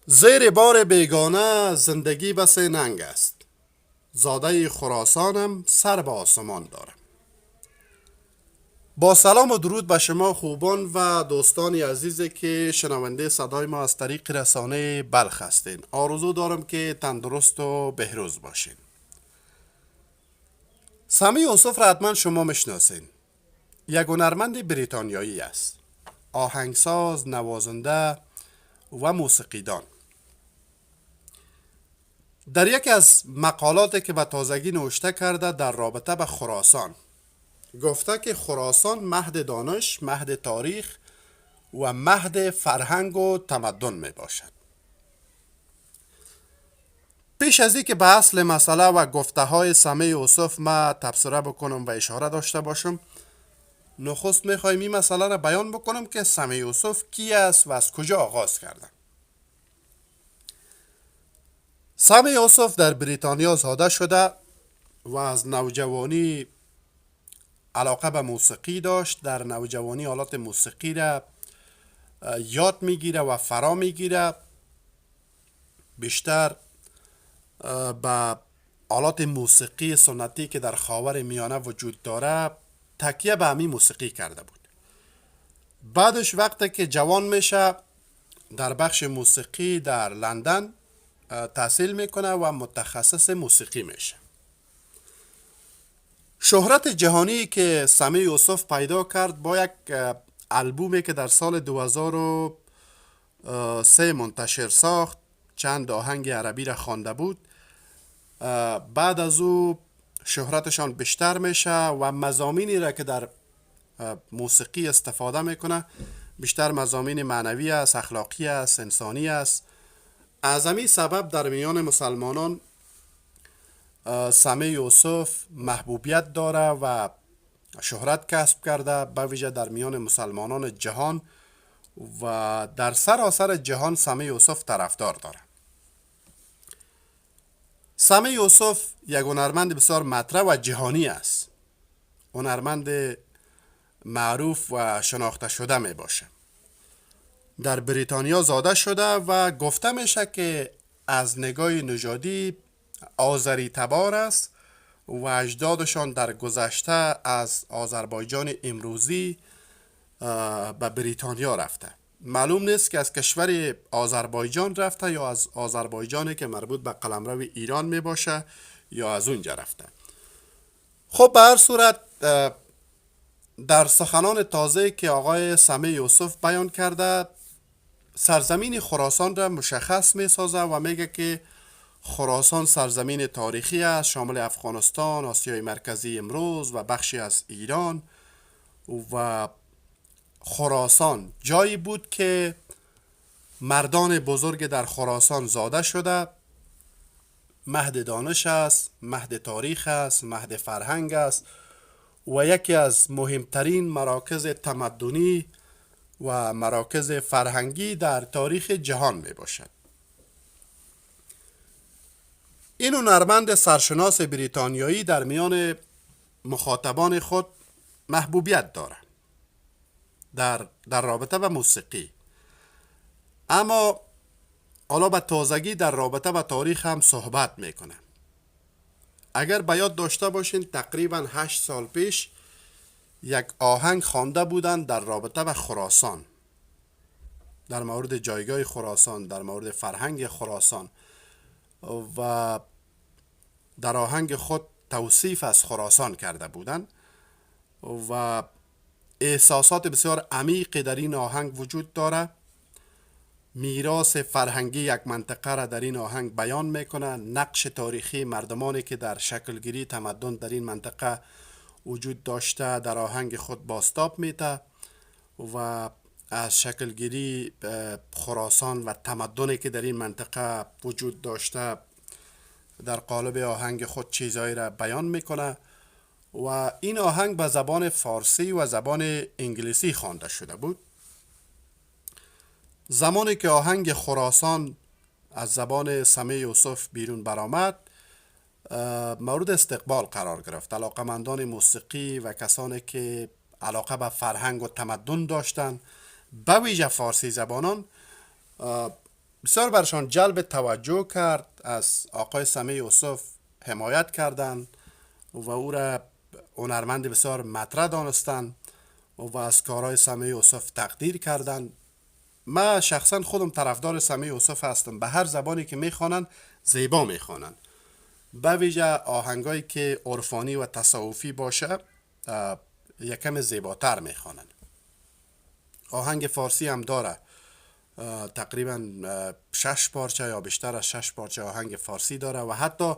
زیر بار بیگانه زندگی بس ننگ است. زاده خراسانم، سر به آسمان دارم. با سلام و درود به شما خوبان و دوستان عزیزی که شنونده صدای ما از طریق رسانه بلخ هستین. آرزو دارم که تندرست و بهروز باشین. سامی یوسف را حتما شما میشناسین. یک هنرمند بریتانیایی است. آهنگساز، نوازنده و موسیقیدان. در یکی از مقالاتی که به تازگی نوشته کرده در رابطه به خراسان گفته که خراسان مهد دانش، مهد تاریخ و مهد فرهنگ و تمدن می باشد. پیش از این که به اصل مسئله و گفته های سمی یوسف ما تبصره بکنم و اشاره داشته باشم، نخست می خواهیم این مسئله را بیان بکنم که سمی یوسف کی است و از کجا آغاز کرده. سمی یوسف در بریتانیا زاده شده و از نوجوانی علاقه به موسیقی داشت. در نوجوانی آلات موسیقی را یاد میگیره و فرا میگیره. بیشتر به آلات موسیقی سنتی که در خاور میانه وجود داره تکیه به همین موسیقی کرده بود. بعدش وقتی که جوان میشه در بخش موسیقی در لندن تحصیل میکنه و متخصص موسیقی میشه. شهرت جهانی که سمی یوسف پیدا کرد با یک البومی که در سال 2003 منتشر ساخت، چند آهنگ عربی را خوانده بود. بعد از او شهرتشان بیشتر میشه و مضامینی را که در موسیقی استفاده میکنه بیشتر مضامین معنوی است، اخلاقی است، انسانی است. از همین سبب در میان مسلمانان سمی یوسف محبوبیت داره و شهرت کسب کرده، به ویژه در میان مسلمانان جهان و در سراسر جهان سمی یوسف طرفدار داره. سمی یوسف یک هنرمند بسیار مطرح و جهانی است. هنرمند معروف و شناخته شده می باشه. در بریتانیا زاده شده و گفته میشه که از نگاه نژادی آذری تبار است و اجدادشان در گذشته از آذربایجان امروزی به بریتانیا رفته. معلوم نیست که از کشور آذربایجان رفته یا از آذربایجانی که مربوط به قلمرو ایران می باشه یا از اونجا رفته. خب به هر صورت در سخنان تازه که آقای سمی یوسف بیان کرده سرزمین خراسان را مشخص می سازه و میگه که خراسان سرزمین تاریخی است، شامل افغانستان، آسیای مرکزی امروز و بخشی از ایران. و خراسان جایی بود که مردان بزرگ در خراسان زاده شده. مهد دانش است، مهد تاریخ است، مهد فرهنگ است و یکی از مهمترین مراکز تمدنی و مراکز فرهنگی در تاریخ جهان می باشد. این هنرمند سرشناس بریتانیایی در میان مخاطبان خود محبوبیت دارد در رابطه به موسیقی. اما حالا به تازگی در رابطه به تاریخ هم صحبت میکنه. اگر به یاد داشته باشین تقریبا 8 سال پیش یک آهنگ خوانده بودند در رابطه به خراسان، در مورد جایگاه خراسان، در مورد فرهنگ خراسان و در آهنگ خود توصیف از خراسان کرده بودند و احساسات بسیار عمیقی در این آهنگ وجود داره. میراث فرهنگی یک منطقه را در این آهنگ بیان میکنه، نقش تاریخی مردمانی که در شکلگیری تمدن در این منطقه وجود داشته در آهنگ خود بازتاب میده و از شکلگیری خراسان و تمدنی که در این منطقه وجود داشته در قالب آهنگ خود چیزهایی را بیان میکنه. و این آهنگ به زبان فارسی و زبان انگلیسی خوانده شده بود. زمانی که آهنگ خراسان از زبان سمی یوسف بیرون برآمد مورد استقبال قرار گرفت. علاقمندان موسیقی و کسانی که علاقه به فرهنگ و تمدن داشتند به ویژه فارسی زبانان بسیار برشان جلب توجه کرد. از آقای سمیع یوسف حمایت کردند و او را هنرمند بسیار مطرح دانستند و از کارهای سمیع یوسف تقدیر کردند. من شخصا خودم طرفدار سمیع یوسف هستم. به هر زبانی که میخوانند زیبا میخوانند، به ویژه آهنگایی که عرفانی و تصوفی باشه یکم زیباتر میخوانند. آهنگ فارسی هم داره، تقریبا 6 پارچه یا بیشتر از 6 پارچه آهنگ فارسی داره و حتی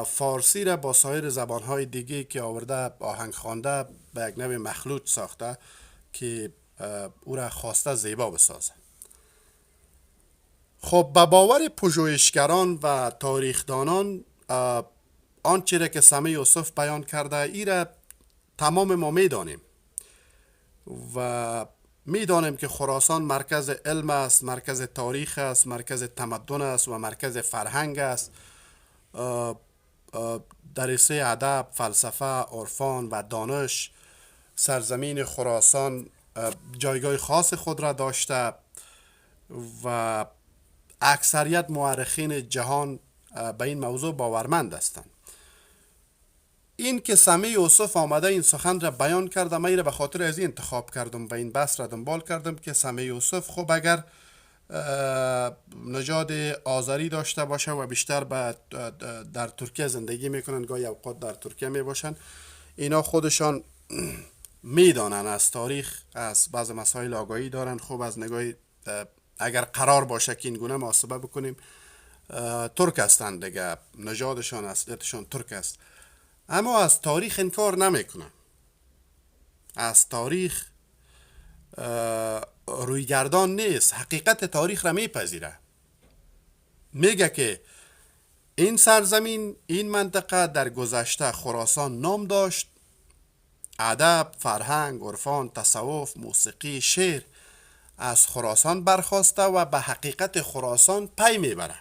فارسی را با سایر زبانهای دیگه که آورده آهنگ خوانده به یک نوع مخلوط ساخته که او را خواسته زیبا بسازه. خب به باور پژوهشگران و تاریخدانان آنچه را که سمیع یوسف بیان کرده ای را تمام ما میدانیم و میدانیم که خراسان مرکز علم است، مرکز تاریخ است، مرکز تمدن است و مرکز فرهنگ است. در حصه ادب، فلسفه، عرفان و دانش سرزمین خراسان جایگاه خاص خود را داشته و اکثریت مورخین جهان به این موضوع باورمند هستند. این که سمیع یوسف آمده این سخن را بیان کرده، من را به خاطر از این انتخاب کردم و این بحث را دنبال کردم که سمیع یوسف خب اگر نژاد آذری داشته باشه و بیشتر در ترکیه زندگی میکنن، گاهی اوقات در ترکیه میباشن، اینا خودشان میدانن از تاریخ، از بعض مسائل آگاهی دارن. خب از نگاه اگر قرار باشه که این گونه محاسبه بکنیم ترک هستند دیگه، نژادشان اصلیتشان ترک است، اما از تاریخ انکار نمیکنن. از تاریخ رویگردان نیست، حقیقت تاریخ را میپذیره. میگه که این سرزمین، این منطقه در گذشته خراسان نام داشت، ادب، فرهنگ، عرفان، تصوف، موسیقی، شعر از خراسان برخواسته و به حقیقت خراسان پی میبره.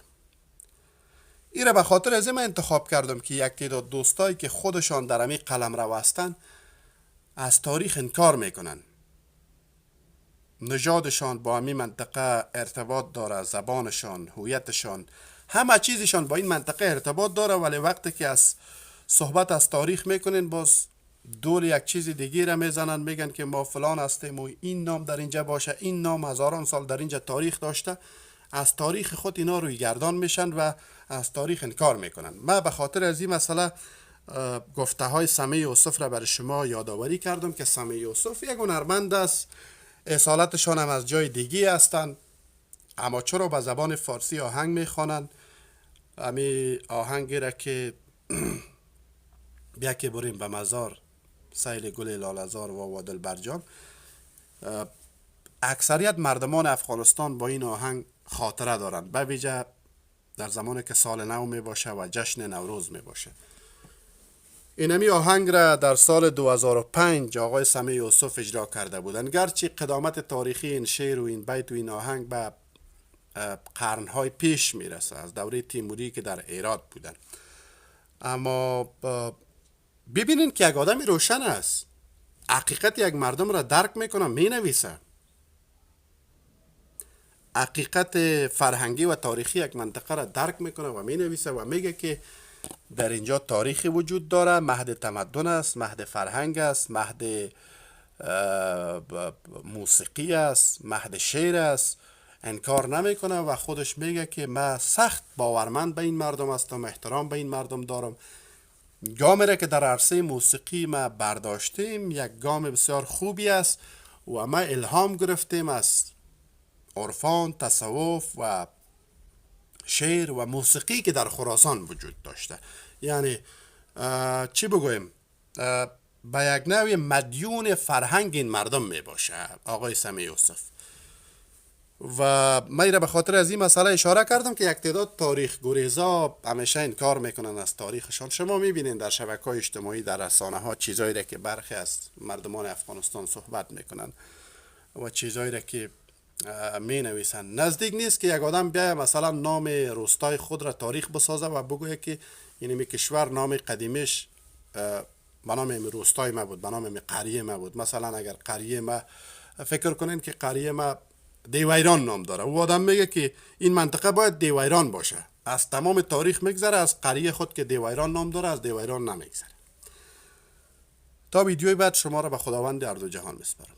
این را به خاطر از این انتخاب کردم که یک تعداد دوستایی که خودشان در امی قلم رو هستن از تاریخ انکار میکنن. نژادشان با امی منطقه ارتباط داره، زبانشان، هویتشان، همه چیزشان با این منطقه ارتباط داره، ولی وقتی که از صحبت از تاریخ میکنین باز دور یک چیز دیگه را میزنن، میگن که ما فلان هستیم و این نام در اینجا باشه، این نام هزاران سال در اینجا تاریخ داشته. از تاریخ خود اینا روی گردان میشن و از تاریخ انکار میکنن. من به خاطر از این مسئله گفته های سمیع یوسف را برای شما یادآوری کردم که سمیع یوسف یک هنرمند است، اصالتشان هم از جای دیگه هستند، اما چرا به زبان فارسی آهنگ میخوانند. امی آهنگی را که بیا که بریم به مزار، سیل گل لالزار و وادل برجام، اکثریت مردمان افغانستان با این آهنگ خاطره دارند، به ویژه در زمانی که سال نو می باشه و جشن نوروز می باشه. اینمی آهنگ را در سال 2005 آقای سمیع یوسف اجرا کرده بودند. گرچه قدامت تاریخی این شعر و این بیت و این آهنگ به قرنهای پیش میرسه، از دوره تیموری که در ایران بودن، اما ببینین که یک آدمی روشن است، حقیقت یک مردم را درک میکنه، می نویسه، حقیقت فرهنگی و تاریخی یک منطقه را درک میکنه و می نویسه و میگه که در اینجا تاریخی وجود داره، مهد تمدن است، مهد فرهنگ است، مهد موسیقی است، مهد شعر است. انکار نمیکنه و خودش میگه که من سخت باورمند به این مردم هستم، احترام به این مردم دارم. گامی را که در عرصه موسیقی ما برداشتیم یک گام بسیار خوبی است و ما الهام گرفتیم از عرفان، تصوف و شعر و موسیقی که در خراسان وجود داشته. یعنی چی بگویم، به یک نوع مدیون فرهنگ این مردم می باشه آقای سمیع یوسف. و من را به خاطر از این مسئله اشاره کردم که یک تعداد تاریخ گریزا همیشه انکار میکنن از تاریخشان. شما میبینین در شبکه‌های اجتماعی، در رسانه ها چیزایی را که برخی از مردمان افغانستان صحبت میکنن و چیزایی را که می نویسن. نزدیک نیست که یک آدم بیاید مثلا نام روستای خود را تاریخ بسازه و بگویه که این کشور نام قدیمش به نام روستای ما بود، به نام قریه ما بود. مثلا اگر قریه ما، فکر کنین که قریه ما دیویران نام داره. او آدم میگه که این منطقه باید دیویران باشه. از تمام تاریخ میگذره، از قریه خود که دیویران نام داره از دیویران نمیگذره. تا ویدیوی بعد شما را به خداوند ارض و جهان میسپارم.